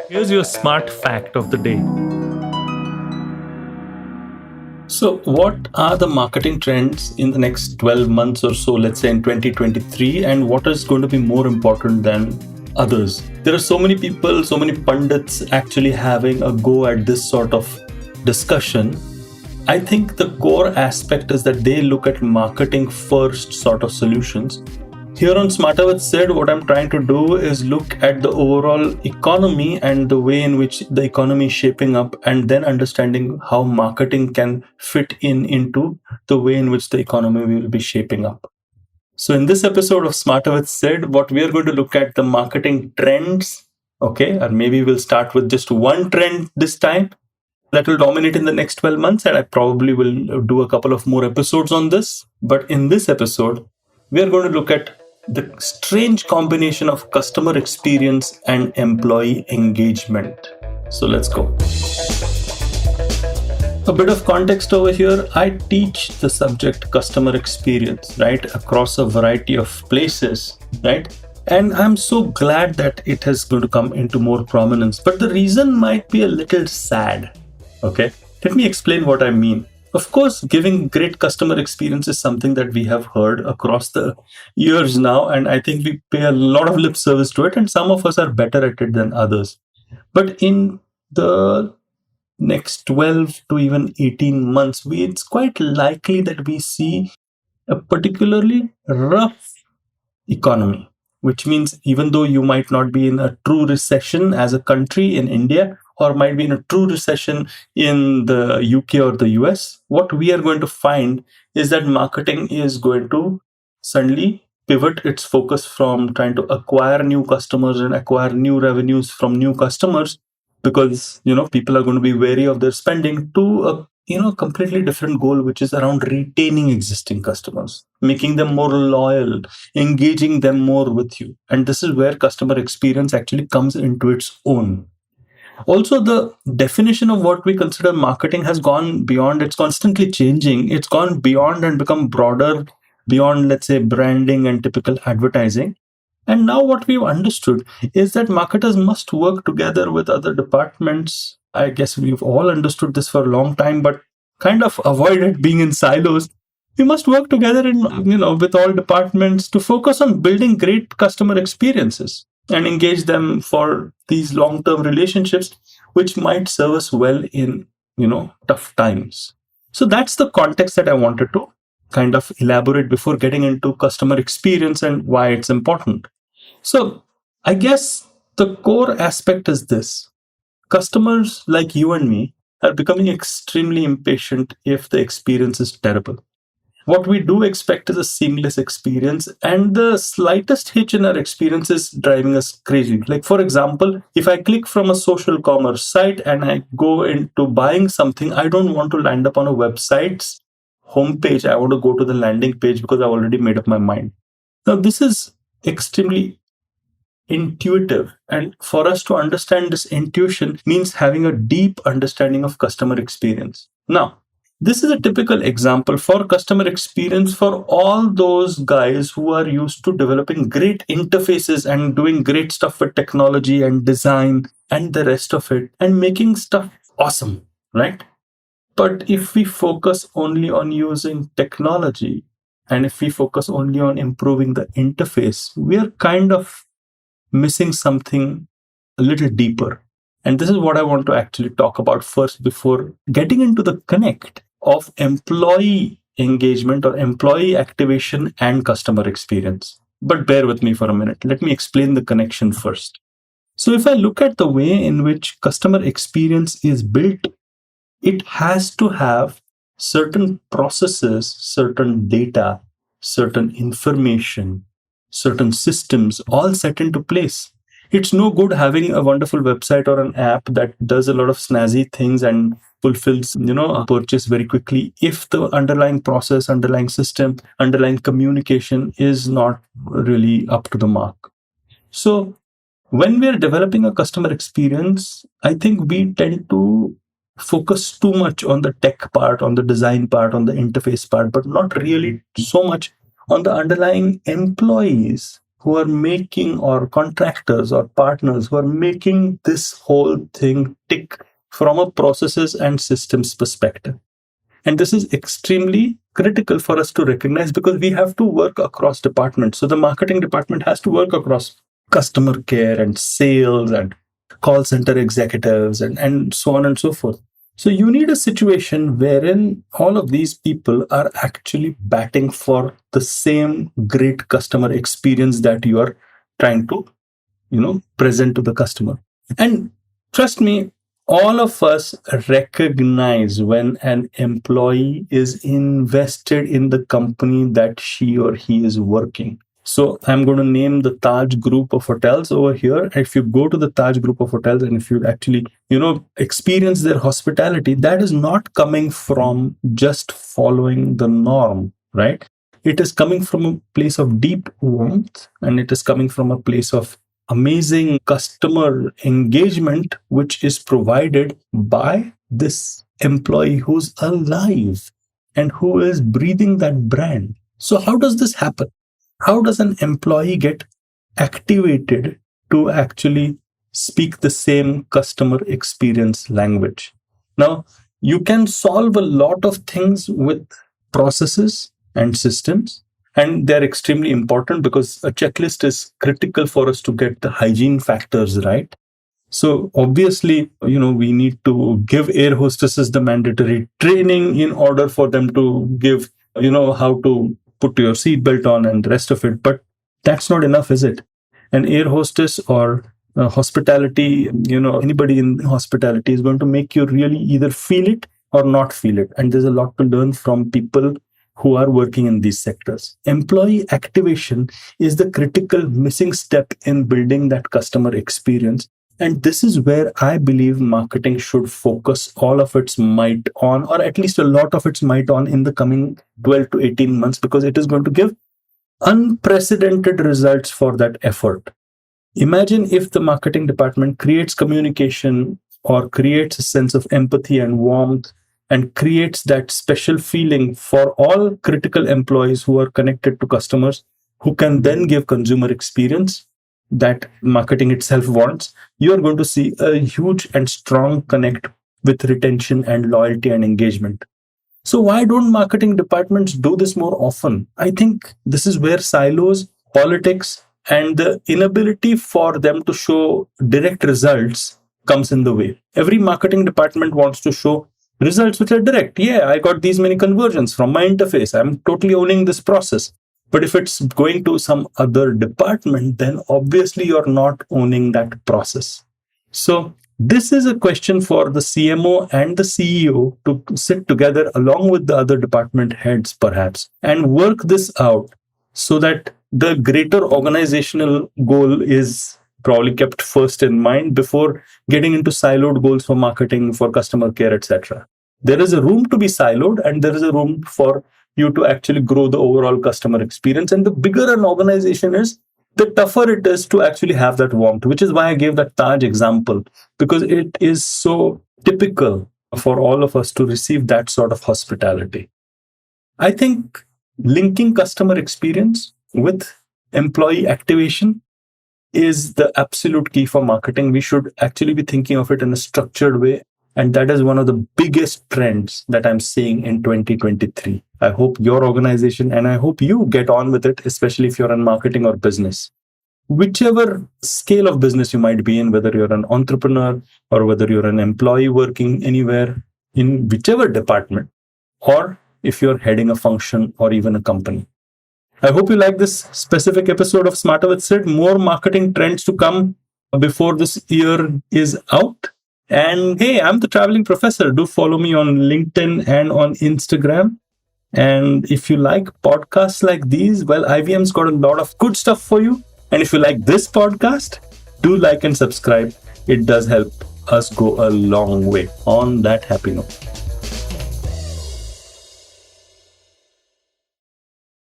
Here's your smart fact of the day. So, what are the marketing trends in the next 12 months or so, let's say in 2023, and what is going to be more important than others? There are so many people, so many pundits actually having a go at this sort of discussion. I think the core aspect is that they look at marketing first sort of solutions. Here on Smarter With Sid, what I'm trying to do is look at the overall economy and the way in which the economy is shaping up, and then understanding how marketing can fit into the way in which the economy will be shaping up. So in this episode of Smarter With Sid, what we are going to look at the marketing trends, okay, and maybe we'll start with just one trend this time that will dominate in the next 12 months, and I probably will do a couple of more episodes on this. But in this episode, we are going to look at the strange combination of customer experience and employee engagement. So let's go. A bit of context over here. I teach the subject customer experience, right, across a variety of places, right? And I'm so glad that it has going to come into more prominence. But the reason might be a little sad. Okay, let me explain what I mean. Of course, giving great customer experience is something that we have heard across the years now, and I think we pay a lot of lip service to it, and some of us are better at it than others. But in the next 12 to even 18 months, it's quite likely that we see a particularly rough economy, which means even though you might not be in a true recession as a country in India, or might be in a true recession in the UK or the US, what we are going to find is that marketing is going to suddenly pivot its focus from trying to acquire new customers and acquire new revenues from new customers, because people are going to be wary of their spending, to a completely different goal, which is around retaining existing customers, making them more loyal, engaging them more with you. And this is where customer experience actually comes into its own. Also, the definition of what we consider marketing has gone beyond. It's constantly changing. It's gone beyond and become broader beyond, let's say, branding and typical advertising. And now what we've understood is that marketers must work together with other departments. I guess we've all understood this for a long time, but kind of avoided being in silos. We must work together with all departments to focus on building great customer experiences and engage them for these long-term relationships, which might serve us well in, tough times. So that's the context that I wanted to kind of elaborate before getting into customer experience and why it's important. So I guess the core aspect is this. Customers like you and me are becoming extremely impatient if the experience is terrible. What we do expect is a seamless experience, and the slightest hitch in our experience is driving us crazy. Like, for example, if I click from a social commerce site and I go into buying something, I don't want to land up on a website's homepage. I want to go to the landing page because I've already made up my mind. Now, this is extremely intuitive, and for us to understand this intuition means having a deep understanding of customer experience. Now, this is a typical example for customer experience for all those guys who are used to developing great interfaces and doing great stuff with technology and design and the rest of it and making stuff awesome, right? But if we focus only on using technology and if we focus only on improving the interface, we are kind of missing something a little deeper. And this is what I want to actually talk about first before getting into the connect of employee engagement or employee activation and customer experience. But bear with me for a minute. Let me explain the connection first. So if I look at the way in which customer experience is built, it has to have certain processes, certain data, certain information, certain systems all set into place. It's no good having a wonderful website or an app that does a lot of snazzy things and fulfills, a purchase very quickly if the underlying process, underlying system, underlying communication is not really up to the mark. So when we're developing a customer experience, I think we tend to focus too much on the tech part, on the design part, on the interface part, but not really so much on the underlying employees who are making, or contractors or partners who are making this whole thing tick from a processes and systems perspective. And this is extremely critical for us to recognize because we have to work across departments. So the marketing department has to work across customer care and sales and call center executives and so on and so forth. So you need a situation wherein all of these people are actually batting for the same great customer experience that you are trying to, present to the customer. And trust me, all of us recognize when an employee is invested in the company that she or he is working. So I'm going to name the Taj group of hotels over here. If you go to the Taj group of hotels and if you actually, experience their hospitality, that is not coming from just following the norm, right? It is coming from a place of deep warmth, and it is coming from a place of amazing customer engagement, which is provided by this employee who's alive and who is breathing that brand. So how does this happen? How does an employee get activated to actually speak the same customer experience language? Now, you can solve a lot of things with processes and systems, and they're extremely important because a checklist is critical for us to get the hygiene factors right. So obviously, we need to give air hostesses the mandatory training in order for them to give, how to put your seatbelt on and the rest of it. But that's not enough, is it? An air hostess or hospitality, anybody in hospitality is going to make you really either feel it or not feel it. And there's a lot to learn from people who are working in these sectors. Employee activation is the critical missing step in building that customer experience. And this is where I believe marketing should focus all of its might on, or at least a lot of its might on, in the coming 12 to 18 months, because it is going to give unprecedented results for that effort. Imagine if the marketing department creates communication or creates a sense of empathy and warmth and creates that special feeling for all critical employees who are connected to customers, who can then give consumer experience that marketing itself wants. You are going to see a huge and strong connect with retention and loyalty and engagement. So why don't marketing departments do this more often? I think this is where silos, politics, and the inability for them to show direct results comes in the way. Every marketing department wants to show results which are direct. Yeah, I got these many conversions from my interface. I'm totally owning this process. But if it's going to some other department, then obviously you're not owning that process. So this is a question for the CMO and the CEO to sit together along with the other department heads, perhaps, and work this out so that the greater organizational goal is probably kept first in mind before getting into siloed goals for marketing, for customer care, etc. There is a room to be siloed, and there is a room for you to actually grow the overall customer experience. And the bigger an organization is, the tougher it is to actually have that warmth, which is why I gave that Taj example, because it is so typical for all of us to receive that sort of hospitality. I think linking customer experience with employee activation is the absolute key for marketing. We should actually be thinking of it in a structured way. And that is one of the biggest trends that I'm seeing in 2023. I hope your organization, and I hope you get on with it, especially if you're in marketing or business. Whichever scale of business you might be in, whether you're an entrepreneur or whether you're an employee working anywhere in whichever department, or if you're heading a function or even a company. I hope you like this specific episode of Smarter with Sid. More marketing trends to come before this year is out. And hey, I'm the traveling professor. Do follow me on LinkedIn and on Instagram. And if you like podcasts like these, well, IVM's got a lot of good stuff for you. And if you like this podcast, do like and subscribe. It does help us go a long way. On that happy note.